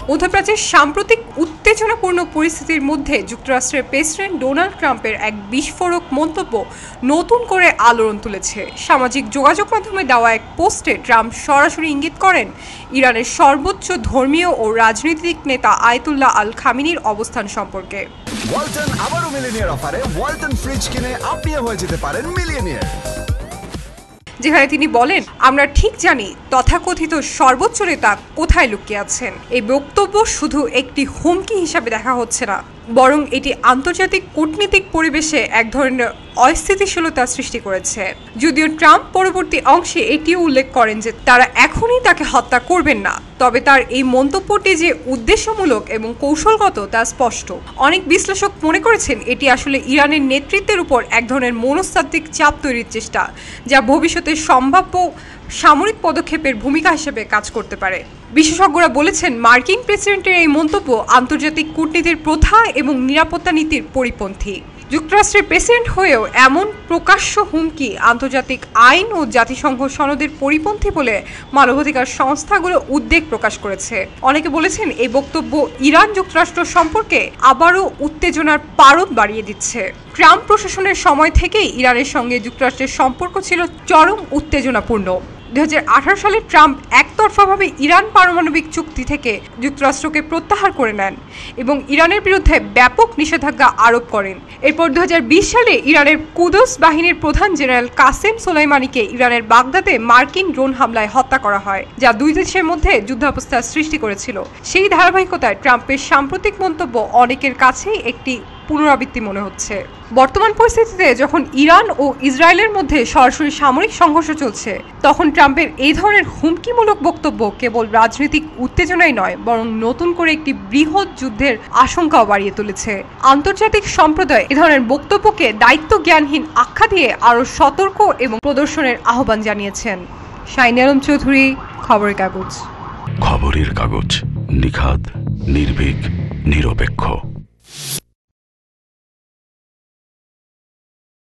মধ্যপ্রাচ্যের সাম্প্রতিক উত্তেজনাপূর্ণ পরিস্থিতির মধ্যে যুক্তরাষ্ট্রের প্রেসিডেন্ট ডোনাল্ড ট্রাম্পের এক বিস্ফোরক মন্তব্য নতুন করে আলোড়ন তুলেছে। সামাজিক যোগাযোগ মাধ্যমে দেওয়া এক পোস্টে ট্রাম্প সরাসরি ইঙ্গিত করেন ইরানের সর্বোচ্চ ধর্মীয় ও রাজনৈতিক নেতা আয়াতুল্লাহ আল খামিনির অবস্থান সম্পর্কে। ওয়ালটন আবারও মিলিয়নিয়ার অফারে ওয়ালটন ফ্রিজ কিনে আপনিও হয়ে যেতে পারেন মিলিয়নিয়ার। যেখানে তিনি বলেন, আমরা ঠিক জানি তথাকথিত সর্বোচ্চ নেতা কোথায় লুকিয়ে আছেন। এই বক্তব্য শুধু একটি হুমকি হিসাবে দেখা হচ্ছে না, বরং এটি আন্তর্জাতিক কূটনীতিক পরিবেশে এক ধরনের অস্থিতিশীলতা সৃষ্টি করেছে। যদিও ট্রাম্প পরবর্তী অংশে এটিও উল্লেখ করেন যে তারা এখনই তাকে হত্যা করবেন না, তবে তার এই মন্তব্যটি যে উদ্দেশ্যমূলক এবং কৌশলগত তা স্পষ্ট। অনেক বিশ্লেষক মনে করেছেন এটি আসলে ইরানের নেতৃত্বের উপর এক ধরনের মনস্তাত্ত্বিক চাপ তৈরির চেষ্টা, যা ভবিষ্যতে সম্ভাব্য সামরিক পদক্ষেপের ভূমিকা হিসেবে কাজ করতে পারে। বিশেষজ্ঞরা বলেছেন মার্কিন প্রেসিডেন্টের এই মন্তব্য আন্তর্জাতিক কূটনীতির প্রথা এবং নিরাপত্তা নীতির পরিপন্থী। যুক্তরাষ্ট্রের প্রেসিডেন্ট হয়েও এমন প্রকাশ্য হুমকি আন্তর্জাতিক আইন ও জাতিসংঘ সনদের পরিপন্থী বলে মানবাধিকার সংস্থাগুলো উদ্বেগ প্রকাশ করেছে। অনেকে বলেছেন এই বক্তব্য ইরান যুক্তরাষ্ট্র সম্পর্কে আবারও উত্তেজনার পারদ বাড়িয়ে দিচ্ছে। ট্রাম্প প্রশাসনের সময় থেকেই ইরানের সঙ্গে যুক্তরাষ্ট্রের সম্পর্ক ছিল চরম উত্তেজনাপূর্ণ। 2018 সালে ট্রাম্প একতরফাভাবে ইরান পারমাণবিক চুক্তি থেকে যুক্তরাষ্ট্রকে প্রত্যাহার করে নেন এবং ইরানের বিরুদ্ধে ব্যাপক নিষেধাজ্ঞা আরোপ করেন। এরপর 2020 সালে ইরানের কুদস বাহিনীর প্রধান জেনারেল কাসেম সোলাইমানিকে ইরানের বাগদাদে মার্কিন ড্রোন হামলায় হত্যা করা হয়, যা দুই দেশের মধ্যে যুদ্ধাবস্থার সৃষ্টি করেছিল। সেই ধারাবাহিকতায় ট্রাম্পের সাম্প্রতিক মন্তব্য অনেকের কাছেই একটি পুনরাবৃত্তি মনে হচ্ছে। বর্তমান পরিস্থিতিতে যখন ইরান ও ইসরায়েলের মধ্যে সরাসরি সামরিক সংঘর্ষ চলছে, তখন ট্রাম্পের এই ধরনের হুমকিমূলক বক্তব্য কেবল রাজনৈতিক উত্তেজনাই নয়, বরং নতুন করে একটি বৃহৎ যুদ্ধের আশঙ্কাও বাড়িয়ে তুলেছে। আন্তর্জাতিক সম্প্রদায় এ ধরনের বক্তব্যকে দায়িত্ব জ্ঞানহীন আখ্যা দিয়ে আরও সতর্ক এবং প্রদর্শনের আহ্বান জানিয়েছেন। শাইনী আলম চৌধুরী, খবরের কাগজ। খবরের কাগজ, নিখাদ, নির্ভীক, নিরপেক্ষ।